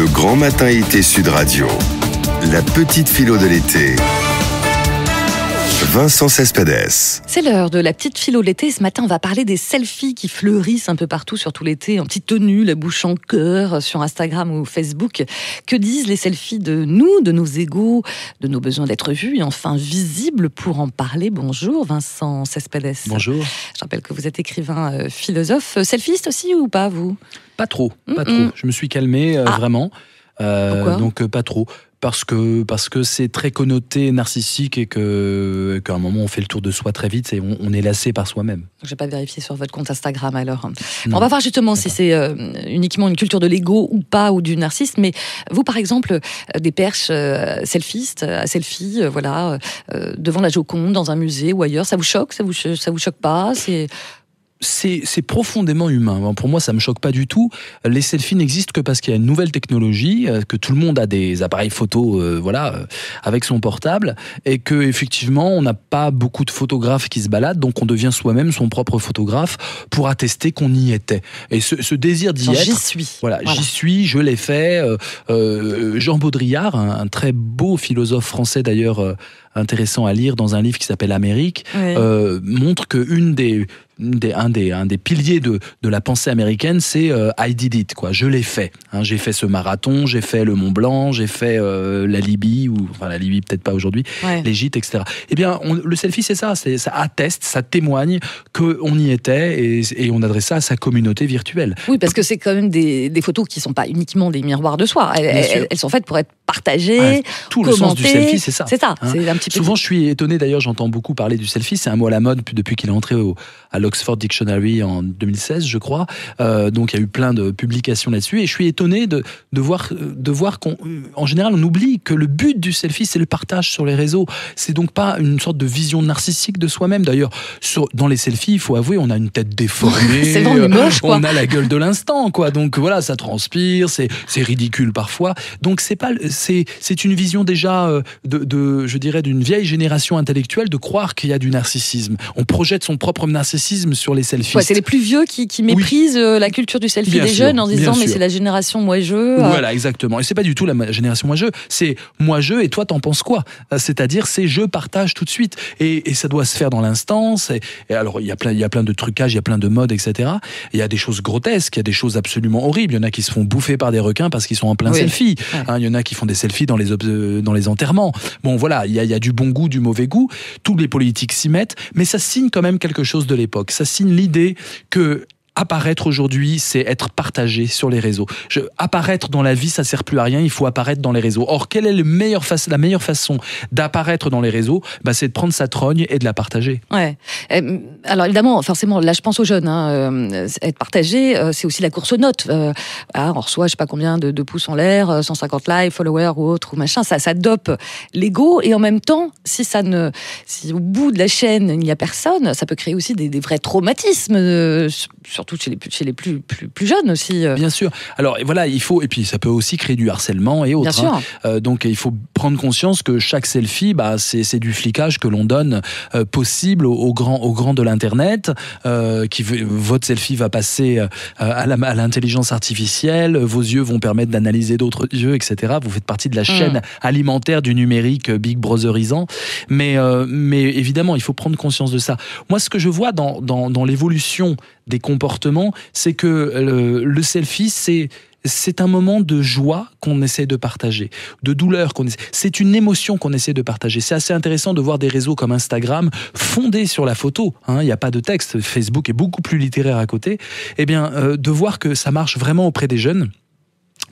Le grand matin été Sud Radio. La petite philo de l'été. Vincent Cespedes. C'est l'heure de la petite philo de l'été. Ce matin, on va parler des selfies qui fleurissent un peu partout, surtout l'été, en petite tenue, la bouche en cœur, sur Instagram ou Facebook. Que disent les selfies de nous, de nos égos, de nos besoins d'être vus et enfin visibles? Pour en parler, bonjour Vincent Cespedes. Bonjour. Je rappelle que vous êtes écrivain, philosophe, selfiste aussi ou pas, vous? Pas trop. Je me suis calmé, vraiment. Pourquoi? Donc pas trop. Parce que c'est très connoté narcissique et qu'à un moment on fait le tour de soi très vite et on est lassé par soi-même. Je vais pas vérifier sur votre compte Instagram alors. On va voir justement si c'est uniquement une culture de l'ego ou pas, ou du narcissisme. Mais vous, par exemple, des perches selfistes, à selfie, devant la Joconde, dans un musée ou ailleurs, ça vous choque? Ça vous choque pas? C'est profondément humain. Pour moi, ça me choque pas du tout. Les selfies n'existent que parce qu'il y a une nouvelle technologie, que tout le monde a des appareils photo, avec son portable, et que effectivement, on n'a pas beaucoup de photographes qui se baladent, donc on devient soi-même son propre photographe pour attester qu'on y était. Et ce désir d'y être, j'y suis. Voilà, j'y suis, je l'ai fait. Jean Baudrillard, un très beau philosophe français d'ailleurs, intéressant à lire dans un livre qui s'appelle Amérique, montre que un des piliers de la pensée américaine, c'est I did it, quoi. Je l'ai fait. J'ai fait ce marathon, j'ai fait le Mont Blanc, j'ai fait la Libye, la Libye peut-être pas aujourd'hui, l'Égypte, etc. Eh bien, le selfie, c'est ça. Ça atteste, ça témoigne qu'on y était et on adresse ça à sa communauté virtuelle. Oui, parce que c'est quand même des photos qui sont pas uniquement des miroirs de soi. Elles sont faites pour être partagées, tout commentées. Le sens du selfie, c'est ça. C'est ça. C'est un petit peu. Souvent, je suis étonné. D'ailleurs, j'entends beaucoup parler du selfie. C'est un mot à la mode depuis qu'il est entré à l'Oxford Dictionary en 2016, je crois. Donc, il y a eu plein de publications là-dessus. Et je suis étonné de voir qu'en général, on oublie que le but du selfie, c'est le partage sur les réseaux. C'est donc pas une sorte de vision narcissique de soi-même. D'ailleurs, dans les selfies, il faut avouer, on a une tête déformée. C'est vraiment moche, quoi. On a la gueule de l'instant, quoi. Donc voilà, ça transpire, c'est ridicule parfois. Donc c'est une vision déjà je dirais, d'une vieille génération intellectuelle de croire qu'il y a du narcissisme. On projette son propre narcissisme sur les selfies. Ouais, c'est les plus vieux qui méprisent la culture du selfie des jeunes en disant mais c'est la génération moi-je. Voilà, exactement. Et c'est pas du tout la génération moi-je, c'est moi-je et toi t'en penses quoi? C'est-à-dire c'est je partage tout de suite et ça doit se faire dans l'instant. Et alors il y a plein de trucages, il y a plein de modes, etc. Il y a des choses grotesques, il y a des choses absolument horribles. Il y en a qui se font bouffer par des requins parce qu'ils sont en plein selfie. Il y en a qui font des selfies dans les enterrements. Bon voilà, il y a du bon goût, du mauvais goût. Tous les politiques s'y mettent, mais ça signe quand même quelque chose de l'époque. Ça signe l'idée que apparaître aujourd'hui, c'est être partagé sur les réseaux. Apparaître dans la vie, ça sert plus à rien, il faut apparaître dans les réseaux. Or, quelle est la meilleure façon d'apparaître dans les réseaux? C'est de prendre sa trogne et de la partager. Ouais. Alors évidemment, forcément, là je pense aux jeunes. Être partagé, c'est aussi la course aux notes. On reçoit, je sais pas combien de pouces en l'air, 150 likes, followers ou autre, ou machin. Ça dope l'ego. Et en même temps, si au bout de la chaîne il n'y a personne, ça peut créer aussi des vrais traumatismes. Surtout chez les plus jeunes aussi. Bien sûr. Alors voilà, et puis ça peut aussi créer du harcèlement et autres. Bien sûr. Donc il faut prendre conscience que chaque selfie, c'est du flicage que l'on donne possible aux grands de l'internet. Votre selfie va passer à l'intelligence artificielle. Vos yeux vont permettre d'analyser d'autres yeux, etc. Vous faites partie de la chaîne alimentaire du numérique Big Brotherisant. Mais évidemment, il faut prendre conscience de ça. Moi, ce que je vois dans l'évolution des comportements, c'est que le selfie, c'est un moment de joie qu'on essaie de partager, de douleur c'est une émotion qu'on essaie de partager. C'est assez intéressant de voir des réseaux comme Instagram fondés sur la photo. Il n'y a pas de texte. Facebook est beaucoup plus littéraire à côté. Eh bien, de voir que ça marche vraiment auprès des jeunes.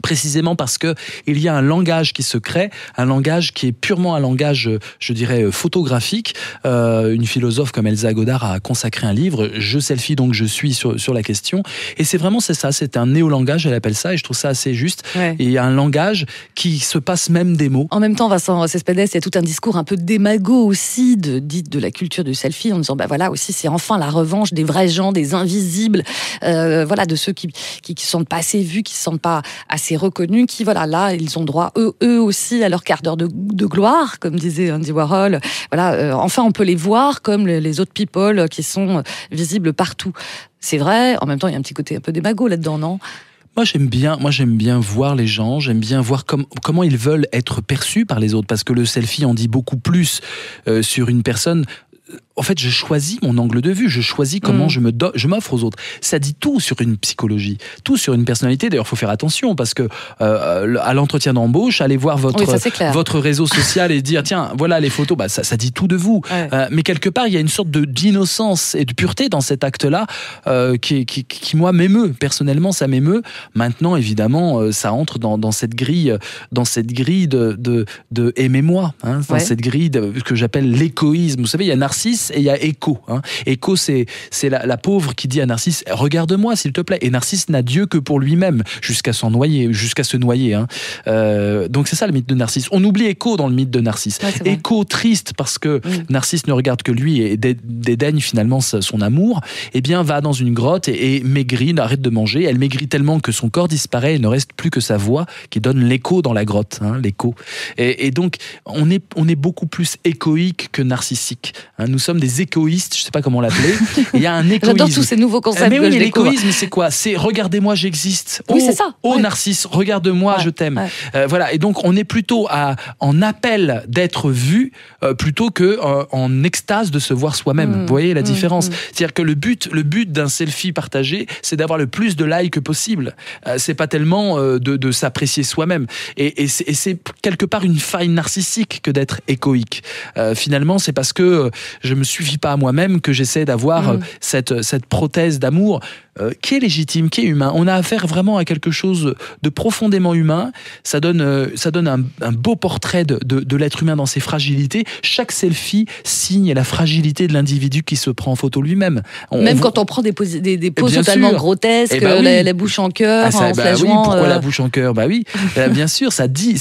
Précisément parce que il y a un langage qui se crée, un langage qui est purement un langage, je dirais, photographique. Une philosophe comme Elsa Godard a consacré un livre, Je selfie donc je suis, sur la question. Et c'est ça, c'est un néolangage, elle appelle ça, et je trouve ça assez juste. Ouais. Et un langage qui se passe même des mots. En même temps, Vincent Cespedes, il y a tout un discours un peu démago aussi de la culture du selfie, en disant voilà aussi c'est enfin la revanche des vrais gens, des invisibles, de ceux qui se sentent pas assez vus, qui se sentent pas assez reconnus, qui là ils ont droit eux aussi à leur quart d'heure de gloire, comme disait Andy Warhol. Enfin on peut les voir comme les autres people qui sont visibles partout. C'est vrai, en même temps il y a un petit côté un peu démago là-dedans, non? Moi j'aime bien voir les gens, j'aime bien voir comment ils veulent être perçus par les autres, parce que le selfie en dit beaucoup plus sur une personne. En fait, je choisis mon angle de vue, je choisis comment je m'offre aux autres. Ça dit tout sur une psychologie, tout sur une personnalité. D'ailleurs, il faut faire attention parce que à l'entretien d'embauche, allez voir votre réseau social et dire tiens, voilà les photos, ça dit tout de vous. Ouais. Mais quelque part, il y a une sorte d'innocence et de pureté dans cet acte-là qui moi m'émeut. Personnellement, ça m'émeut. Maintenant, évidemment, ça entre dans cette grille de aimez-moi, dans cette grille que j'appelle l'égoïsme. Vous savez, il y a Narcisse et il y a Écho. Écho, c'est la pauvre qui dit à Narcisse regarde-moi s'il te plaît. Et Narcisse n'a Dieu que pour lui-même jusqu'à se noyer. Donc c'est ça le mythe de Narcisse. On oublie Écho dans le mythe de Narcisse. Ouais, Écho triste parce que Narcisse ne regarde que lui et dédaigne finalement son amour. Eh bien va dans une grotte et maigrit, arrête de manger. Elle maigrit tellement que son corps disparaît. Il ne reste plus que sa voix qui donne l'écho dans la grotte. L'écho. Et donc on est beaucoup plus échoïque que narcissique. Nous sommes des égoïstes, je ne sais pas comment l'appeler. Il y a un égoïsme. J'adore tous ces nouveaux concepts. Mais oui, l'égoïsme, c'est quoi? C'est regardez-moi, j'existe. Oui, c'est ça. Narcisse, regarde-moi, je t'aime. Voilà. Et donc, on est plutôt en appel d'être vu plutôt que en extase de se voir soi-même. Vous voyez la différence? C'est-à-dire que le but d'un selfie partagé, c'est d'avoir le plus de likes possible. C'est pas tellement de s'apprécier soi-même. Et c'est quelque part une faille narcissique que d'être égoïque. Finalement, c'est parce que je me suffis pas à moi-même que j'essaie d'avoir cette prothèse d'amour qui est légitime, qui est humain. On a affaire vraiment à quelque chose de profondément humain. Ça donne un beau portrait de l'être humain dans ses fragilités. Chaque selfie signe la fragilité de l'individu qui se prend en photo lui-même. Quand on prend des poses totalement grotesques, la bouche en cœur, en se la jouant. Pourquoi la bouche en cœur? Oui, bien sûr, ça dit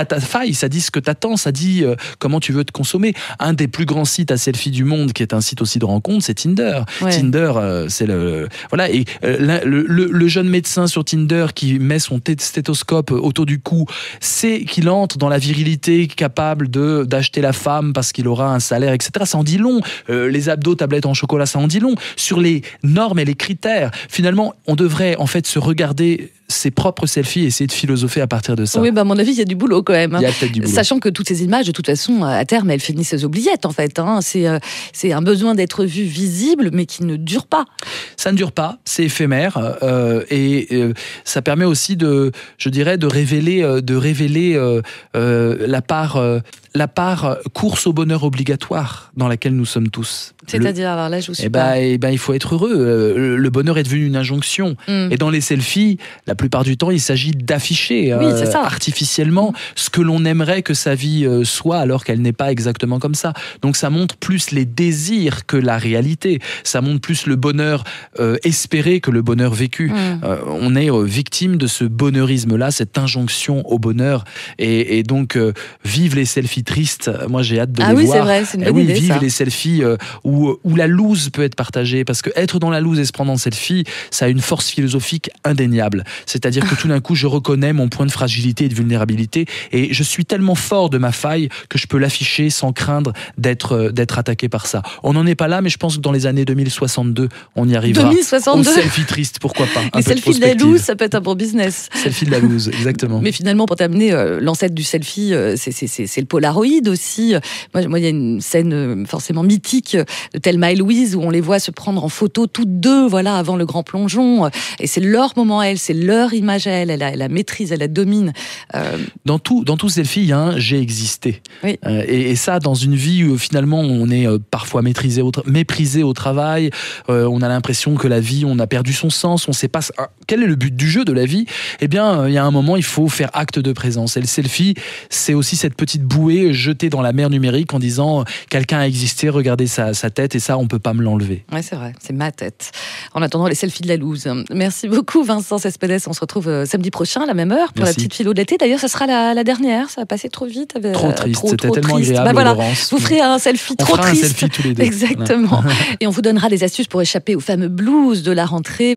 ta faille, ça dit ce que t'attends, ça dit comment tu veux te consommer. Un des plus grands sites à selfie du monde, qui est un site aussi de rencontre, c'est Tinder. Tinder, c'est voilà. Et le jeune médecin sur Tinder qui met son stéthoscope autour du cou, c'est qu'il entre dans la virilité, capable d'acheter la femme parce qu'il aura un salaire, etc. Ça en dit long. Les abdos, tablettes en chocolat, ça en dit long sur les normes et les critères. Finalement, on devrait en fait se regarder ses propres selfies et essayer de philosopher à partir de ça. Oui, à mon avis, il y a du boulot quand même. Il y a peut-être du boulot. Sachant que toutes ces images, de toute façon, à terme, elles finissent aux oubliettes, en fait. C'est un besoin d'être vu visible, mais qui ne dure pas. Ça ne dure pas, c'est éphémère, et ça permet aussi de révéler la part course au bonheur obligatoire dans laquelle nous sommes tous. C'est-à-dire, alors là, je vous suis pas. Il faut être heureux. Le bonheur est devenu une injonction. Et dans les selfies, la plupart du temps, il s'agit d'afficher artificiellement ce que l'on aimerait que sa vie soit, alors qu'elle n'est pas exactement comme ça. Donc ça montre plus les désirs que la réalité. Ça montre plus le bonheur espéré que le bonheur vécu. On est victime de ce bonheurisme-là, cette injonction au bonheur. Et donc, vive les selfies tristes. Moi, j'ai hâte de les voir. Ah oui, c'est vrai, c'est une bonne idée, vive ça. les selfies où la loose peut être partagée. Parce que être dans la loose et se prendre en selfie, ça a une force philosophique indéniable. C'est-à-dire que tout d'un coup, je reconnais mon point de fragilité et de vulnérabilité et je suis tellement fort de ma faille que je peux l'afficher sans craindre d'être attaqué par ça. On n'en est pas là, mais je pense que dans les années 2062, on y arrivera. 2062 Au selfie triste, pourquoi pas. Les selfies de la loose, ça peut être un bon business. Selfie de la loose, exactement. Mais finalement, pour t'amener, l'ancêtre du selfie, c'est le Polaroid aussi. Moi, il y a une scène forcément mythique de Thelma et Louise où on les voit se prendre en photo toutes deux, voilà, avant le grand plongeon. Et c'est leur moment à elles, c'est leur image à elles. Elle la maîtrise, elle la domine. Dans tout selfie, il y a un j'ai existé. Oui. Et ça, dans une vie où finalement on est parfois méprisé au travail, on a l'impression que la vie, on a perdu son sens, on ne sait pas quel est le but du jeu de la vie. Eh bien, il y a un moment, il faut faire acte de présence. Et le selfie, c'est aussi cette petite bouée jetée dans la mer numérique en disant quelqu'un a existé, regardez sa tête, et ça, on ne peut pas me l'enlever. Oui, c'est vrai, c'est ma tête. En attendant, les selfies de la loose. Merci beaucoup, Vincent Cespedes. On se retrouve samedi prochain à la même heure pour la petite philo de l'été. D'ailleurs, ça sera la dernière. Ça va passer trop vite. Trop triste. C'était tellement triste. agréable, voilà. Laurence. Vous ferez un selfie trop triste. On fera un selfie tous les deux. Exactement. Et on vous donnera des astuces pour échapper aux fameux blues de la rentrée.